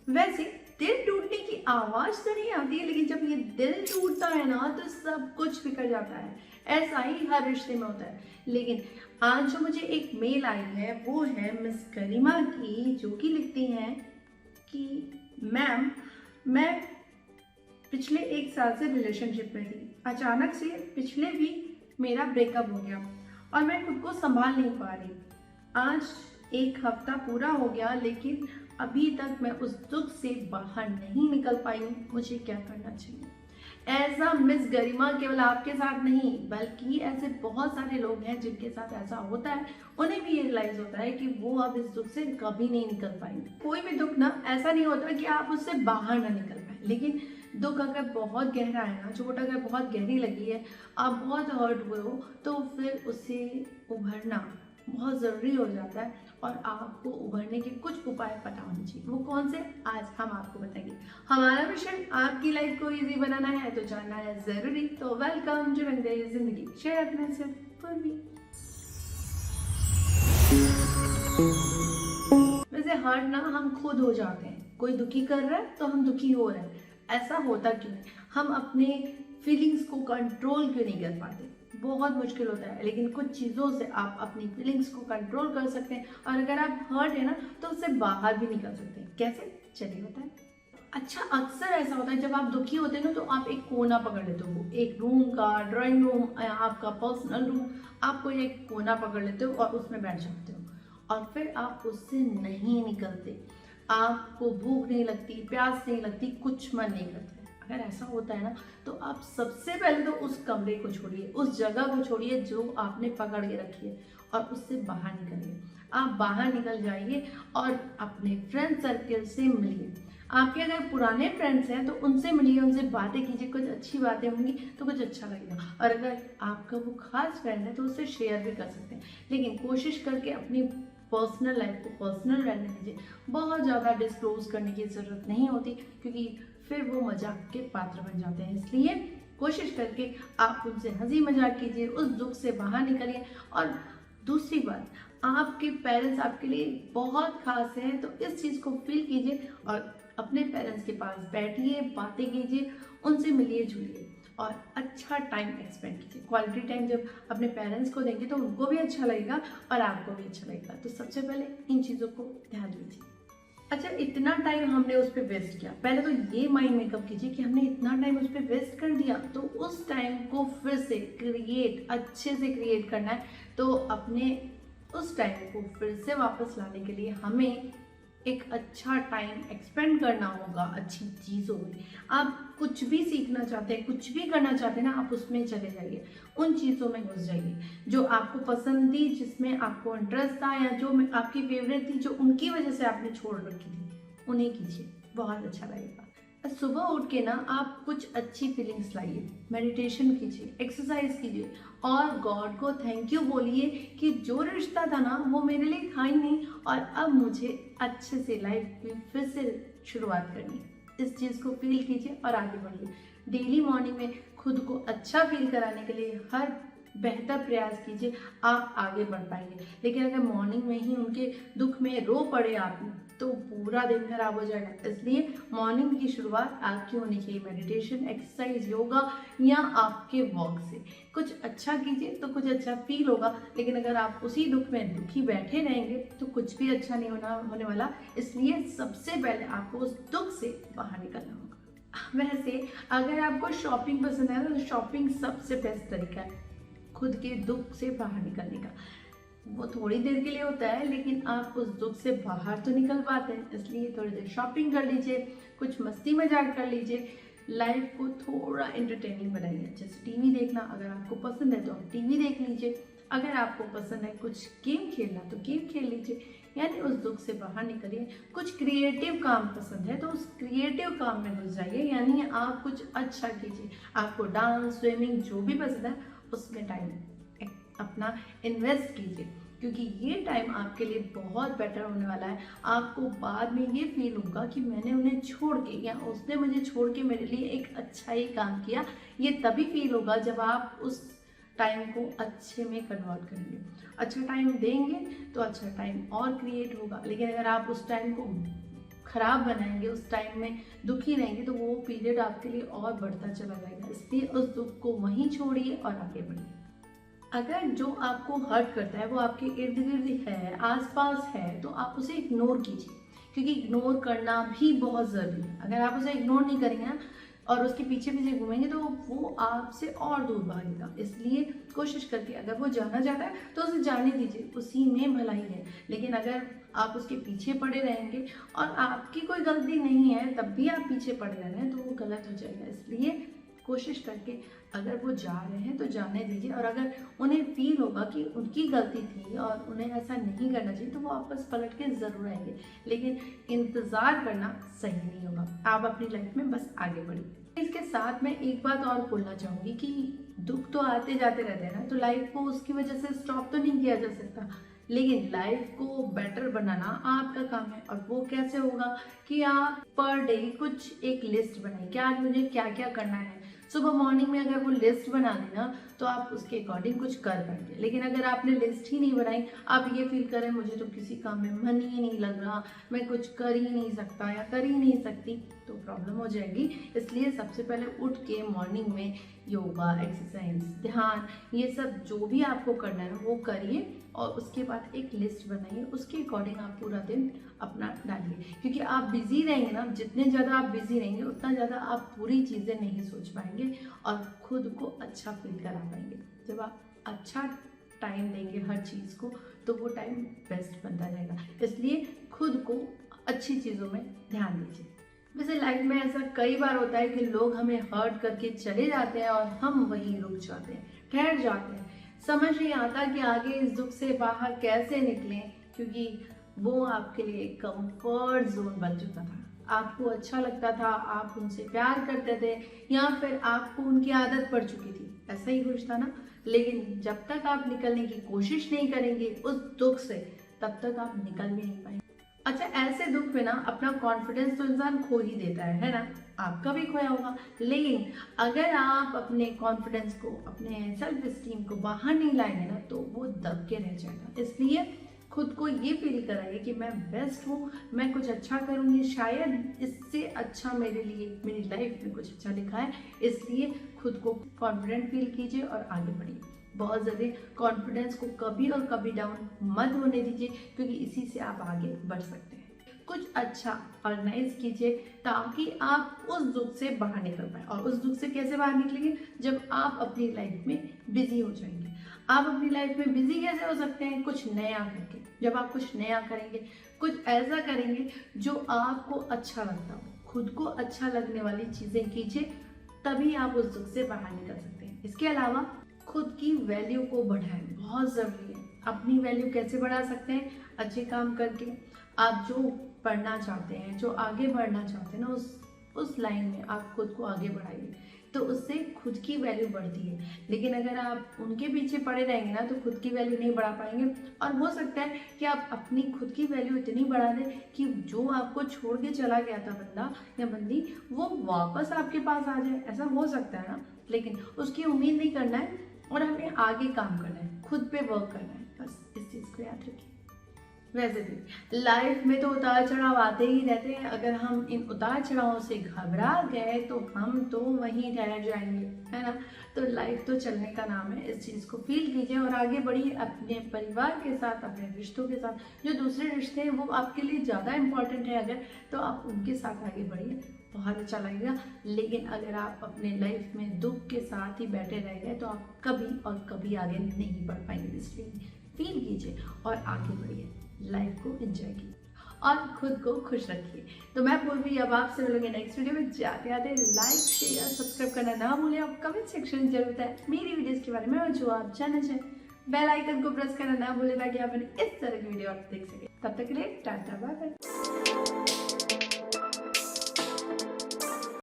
वैसे दिल टूटने की आवाज तो नहीं आती है, लेकिन जब ये दिल टूटता है ना तो सब कुछ बिखर जाता है। ऐसा ही हर रिश्ते में होता है। लेकिन आज जो मुझे एक मेल आई है वो है मिस गरिमा की, जो कि लिखती हैं कि मैम, मैं पिछले 1 साल से रिलेशनशिप में थी। अचानक से पिछले वीक मेरा ब्रेकअप हो गया और मैं खुद को संभाल नहीं पा रही। आज 1 हफ्ता पूरा हो गया, लेकिन अभी तक मैं उस दुख से बाहर नहीं निकल पाई हूँ। मुझे क्या करना चाहिए? ऐसा मिस गरिमा केवल आपके साथ नहीं, बल्कि ऐसे बहुत सारे लोग हैं जिनके साथ ऐसा होता है। उन्हें भी ये रियलाइज होता है कि वो अब इस दुख से कभी नहीं निकल पाएंगे। कोई भी दुख ना ऐसा नहीं होता कि आप उससे बाहर ना निकल पाए, लेकिन दुख अगर बहुत गहरा है ना, चोट अगर बहुत गहरी लगी है, आप बहुत हर्ट हुए हो, तो फिर उससे उभरना बहुत ज़रूरी हो जाता है। और आपको उभरने के कुछ उपाय पता होने चाहिए। वो कौन से, आज हम आपको बताएंगे। हमारा मिशन आपकी लाइफ को इजी बनाना है, तो जानना है ज़रूरी। तो वेलकम टू रंग दे जिंदगी, शेयर अपने से पूर्वी। वैसे हर्ट ना हम खुद हो जाते हैं। कोई दुखी कर रहा है तो हम दुखी हो रहे हैं। ऐसा होता क्यों है? हम अपने फीलिंग्स को कंट्रोल क्यों नहीं कर पाते? बहुत मुश्किल होता है, लेकिन कुछ चीज़ों से आप अपनी फीलिंग्स को कंट्रोल कर सकते हैं। और अगर आप हर्ट है ना तो उससे बाहर भी निकल सकते हैं। कैसे, चलिए बताएं। अच्छा, अक्सर ऐसा होता है जब आप दुखी होते हैं ना, तो आप एक कोना पकड़ लेते हो, एक रूम का, ड्राइंग रूम, आपका पर्सनल रूम, आप कोई एक कोना पकड़ लेते हो और उसमें बैठ जाते हो। और फिर आप उससे नहीं निकलते। आपको भूख नहीं लगती, प्यास नहीं लगती, कुछ मन नहीं करता। अगर ऐसा होता है ना, तो आप सबसे पहले तो उस कमरे को छोड़िए, उस जगह को छोड़िए जो आपने पकड़ के रखी है, और उससे बाहर निकलिए। आप बाहर निकल जाइए और अपने फ्रेंड सर्कल से मिलिए। आपके अगर पुराने फ्रेंड्स हैं तो उनसे मिलिए, उनसे बातें कीजिए, कुछ अच्छी बातें होंगी तो कुछ अच्छा लगेगा। और अगर आपका वो खास फ्रेंड है तो उससे शेयर भी कर सकते हैं। लेकिन कोशिश करके अपनी पर्सनल लाइफ को पर्सनल रहने दीजिए। बहुत ज़्यादा डिस्क्लोज करने की ज़रूरत नहीं होती, क्योंकि फिर वो मजाक के पात्र बन जाते हैं। इसलिए कोशिश करके आप उनसे हंसी मजाक कीजिए, उस दुख से बाहर निकलिए। और दूसरी बात, आपके पेरेंट्स आपके लिए बहुत खास हैं, तो इस चीज़ को फील कीजिए और अपने पेरेंट्स के पास बैठिए, बातें कीजिए, उनसे मिलिए जुलिए और अच्छा टाइम एक्सपेंड कीजिए। क्वालिटी टाइम जब अपने पेरेंट्स को देंगे तो उनको भी अच्छा लगेगा और आपको भी अच्छा लगेगा। तो सबसे पहले इन चीज़ों को ध्यान दीजिए। अच्छा, इतना टाइम हमने उस पर वेस्ट किया, पहले तो ये माइंड मेकअप कीजिए कि हमने इतना टाइम उस पर वेस्ट कर दिया, तो उस टाइम को फिर से क्रिएट, अच्छे से क्रिएट करना है। तो अपने उस टाइम को फिर से वापस लाने के लिए हमें एक अच्छा टाइम एक्सपेंड करना होगा अच्छी चीज़ों में। आप कुछ भी सीखना चाहते हैं, कुछ भी करना चाहते हैं ना, आप उसमें चले जाइए, उन चीज़ों में घुस जाइए जो आपको पसंद थी, जिसमें आपको इंटरेस्ट था, या जो आपकी फेवरेट थी, जो उनकी वजह से आपने छोड़ रखी थी, उन्हें कीजिए, बहुत अच्छा लगेगा। सुबह उठ के ना आप कुछ अच्छी फीलिंग्स लाइए, मेडिटेशन कीजिए, एक्सरसाइज कीजिए और गॉड को थैंक यू बोलिए कि जो रिश्ता था ना वो मेरे लिए था ही नहीं, और अब मुझे अच्छे से लाइफ में फिर से शुरुआत करनी है। इस चीज़ को फील कीजिए और आगे बढ़िए। डेली मॉर्निंग में खुद को अच्छा फील कराने के लिए हर बेहतर प्रयास कीजिए, आप आगे बढ़ पाएंगे। लेकिन अगर मॉर्निंग में ही उनके दुख में रो पड़े आप, तो पूरा दिन खराब हो जाएगा। इसलिए मॉर्निंग की शुरुआत आपकी होनी चाहिए मेडिटेशन, एक्सरसाइज, योगा या आपके वॉक से। कुछ अच्छा कीजिए तो कुछ अच्छा फील होगा। लेकिन अगर आप उसी दुख में दुखी बैठे रहेंगे तो कुछ भी अच्छा नहीं होने वाला। इसलिए सबसे पहले आपको उस दुख से बाहर निकलना होगा। वैसे अगर आपको शॉपिंग पसंद है तो शॉपिंग सबसे बेस्ट तरीका है खुद के दुख से बाहर निकलने का। वो थोड़ी देर के लिए होता है, लेकिन आप उस दुख से बाहर तो निकल पाते हैं। इसलिए थोड़ी देर शॉपिंग कर लीजिए, कुछ मस्ती मजाक कर लीजिए, लाइफ को थोड़ा एंटरटेनिंग बनाइए। जैसे टीवी देखना, अगर आपको पसंद है तो आप टीवी देख लीजिए। अगर आपको पसंद है कुछ गेम खेलना तो गेम खेल लीजिए। यानी उस दुख से बाहर निकलिए। कुछ क्रिएटिव काम पसंद है तो उस क्रिएटिव काम में घुस जाइए, यानी आप कुछ अच्छा कीजिए। आपको डांस, स्विमिंग, जो भी पसंद है उसमें टाइम अपना इन्वेस्ट कीजिए, क्योंकि ये टाइम आपके लिए बहुत बेटर होने वाला है। आपको बाद में ये फील होगा कि मैंने उन्हें छोड़ के या उसने मुझे छोड़ के मेरे लिए एक अच्छा ही काम किया। ये तभी फील होगा जब आप उस टाइम को अच्छे में कन्वर्ट करेंगे। अच्छा टाइम देंगे तो अच्छा टाइम और क्रिएट होगा। लेकिन अगर आप उस टाइम को खराब बनाएंगे, उस टाइम में दुखी रहेंगे, तो वो पीरियड आपके लिए और बढ़ता चला जाएगा। इसलिए उस दुख को वहीं छोड़िए और आगे बढ़िए। अगर जो आपको हर्ट करता है वो आपके इर्द गिर्द है, आसपास है, तो आप उसे इग्नोर कीजिए, क्योंकि इग्नोर करना भी बहुत ज़रूरी है। अगर आप उसे इग्नोर नहीं करेंगे ना और उसके पीछे पीछे घूमेंगे तो वो आपसे और दूर भागेगा। इसलिए कोशिश करके अगर वो जाना चाहता है तो उसे जाने दीजिए, उसी में भलाई है। लेकिन अगर आप उसके पीछे पड़े रहेंगे और आपकी कोई गलती नहीं है तब भी आप पीछे पड़े रह रहे हैं तो वो गलत हो जाएगा। इसलिए कोशिश करके अगर वो जा रहे हैं तो जाने दीजिए, और अगर उन्हें फील होगा कि उनकी गलती थी और उन्हें ऐसा नहीं करना चाहिए तो वो वापस पलट के ज़रूर आएंगे। लेकिन इंतज़ार करना सही नहीं होगा। आप अपनी लाइफ में बस आगे बढ़िए। इसके साथ मैं एक बात और बोलना चाहूँगी कि दुख तो आते जाते रहते हैं ना, तो लाइफ को उसकी वजह से स्टॉप तो नहीं किया जा सकता, लेकिन लाइफ को बेटर बनाना आपका काम है। और वो कैसे होगा कि आप पर डे कुछ एक लिस्ट बनाइए कि आज मुझे क्या क्या करना है। सुबह मॉर्निंग में अगर वो लिस्ट बना ली ना तो आप उसके अकॉर्डिंग कुछ कर पाएंगे। लेकिन अगर आपने लिस्ट ही नहीं बनाई, आप ये फील करें मुझे तो किसी काम में मन ही नहीं लग रहा, मैं कुछ कर ही नहीं सकता या कर ही नहीं सकती, तो प्रॉब्लम हो जाएगी। इसलिए सबसे पहले उठ के मॉर्निंग में योगा, एक्सरसाइज, ध्यान, ये सब जो भी आपको करना है वो करिए और उसके बाद एक लिस्ट बनाइए, उसके अकॉर्डिंग आप पूरा दिन अपना डालिए। क्योंकि आप बिजी रहेंगे ना, जितने ज़्यादा आप बिजी रहेंगे उतना ज़्यादा आप पूरी चीज़ें नहीं सोच पाएंगे और खुद को अच्छा फील करा पाएंगे। जब आप अच्छा टाइम देंगे हर चीज़ को तो वो टाइम बेस्ट बनता जाएगा। इसलिए खुद को अच्छी चीज़ों में ध्यान दीजिए। वैसे लाइफ में ऐसा कई बार होता है कि लोग हमें हर्ट करके चले जाते हैं और हम वहीं रुक जाते हैं, ठहर जाते हैं। समझ नहीं आता कि आगे इस दुख से बाहर कैसे निकलें, क्योंकि वो आपके लिए कंफर्ट जोन बन चुका था। आपको अच्छा लगता था, आप उनसे प्यार करते थे या फिर आपको उनकी आदत पड़ चुकी थी, ऐसा ही कुछ था ना। लेकिन जब तक आप निकलने की कोशिश नहीं करेंगे उस दुख से, तब तक आप निकल भी नहीं पाएंगे। अच्छा, ऐसे दुख में ना अपना कॉन्फिडेंस तो इंसान खो ही देता है ना, आपका भी खोया होगा। लेकिन अगर आप अपने कॉन्फिडेंस को, अपने सेल्फ एस्टीम को बाहर नहीं लाएंगे ना तो वो दब के रह जाएगा। इसलिए खुद को ये फील कराइए कि मैं बेस्ट हूँ, मैं कुछ अच्छा करूँगी, शायद इससे अच्छा मेरे लिए मेरी लाइफ में कुछ अच्छा लिखा है। इसलिए खुद को कॉन्फिडेंट फील कीजिए और आगे बढ़िए। बहुत ज़्यादा कॉन्फिडेंस को कभी और कभी डाउन मत होने दीजिए, क्योंकि इसी से आप आगे बढ़ सकते हैं। कुछ अच्छा ऑर्गेनाइज कीजिए ताकि आप उस दुख से बाहर निकल पाए। और उस दुख से कैसे बाहर निकलेंगे? जब आप अपनी लाइफ में बिजी हो जाएंगे। आप अपनी लाइफ में बिजी कैसे हो सकते हैं? कुछ नया करके। जब आप कुछ नया करेंगे, कुछ ऐसा करेंगे जो आपको अच्छा लगता हो, खुद को अच्छा लगने वाली चीज़ें कीजिए, तभी आप उस दुख से बाहर निकल सकते हैं। इसके अलावा खुद की वैल्यू को बढ़ाएं, बहुत ज़रूरी है। अपनी वैल्यू कैसे बढ़ा सकते हैं? अच्छे काम करके। आप जो पढ़ना चाहते हैं, जो आगे बढ़ना चाहते हैं ना, उस लाइन में आप खुद को आगे बढ़ाइए, तो उससे खुद की वैल्यू बढ़ती है। लेकिन अगर आप उनके पीछे पड़े रहेंगे ना तो खुद की वैल्यू नहीं बढ़ा पाएंगे। और हो सकता है कि आप अपनी खुद की वैल्यू इतनी बढ़ा दें कि जो आपको छोड़ के चला गया था बंदा या बंदी, वो वापस आपके पास आ जाए। ऐसा हो सकता है ना, लेकिन उसकी उम्मीद नहीं करना है और हमें आगे काम करना है, खुद पे वर्क करना है। बस इस चीज़ को याद रखिए। वैसे भी लाइफ में तो उतार चढ़ाव आते ही रहते हैं। अगर हम इन उतार चढ़ावों से घबरा गए तो हम तो वहीं ठहर जाएंगे, है ना। तो लाइफ तो चलने का नाम है, इस चीज़ को फील कीजिए और आगे बढ़िए अपने परिवार के साथ, अपने रिश्तों के साथ। जो दूसरे रिश्ते हैं वो आपके लिए ज़्यादा इम्पोर्टेंट है अगर, तो आप उनके साथ आगे बढ़िए, बहुत अच्छा लगेगा। लेकिन अगर आप अपने लाइफ में दुख के साथ ही बैठे रह गए तो आप कभी और कभी आगे नहीं बढ़ पाएंगे। इसलिए फील कीजिए और आगे बढ़िए, लाइफ को एंजॉय कीजिए और खुद को खुश रखिए। तो मैं पूर्वी अब आपसे मिलूंगी नेक्स्ट वीडियो में। जाते आते लाइक, शेयर, सब्सक्राइब करना ना भूलें और कमेंट सेक्शन में जरूर बताएं मेरी वीडियोस के बारे में, और जो आप जानना चाहें बेल आइकन को प्रेस करना ना भूलें ताकि आप इस तरह की वीडियो आप देख सकें। तब तक के लिए टाटा, बाय बाय।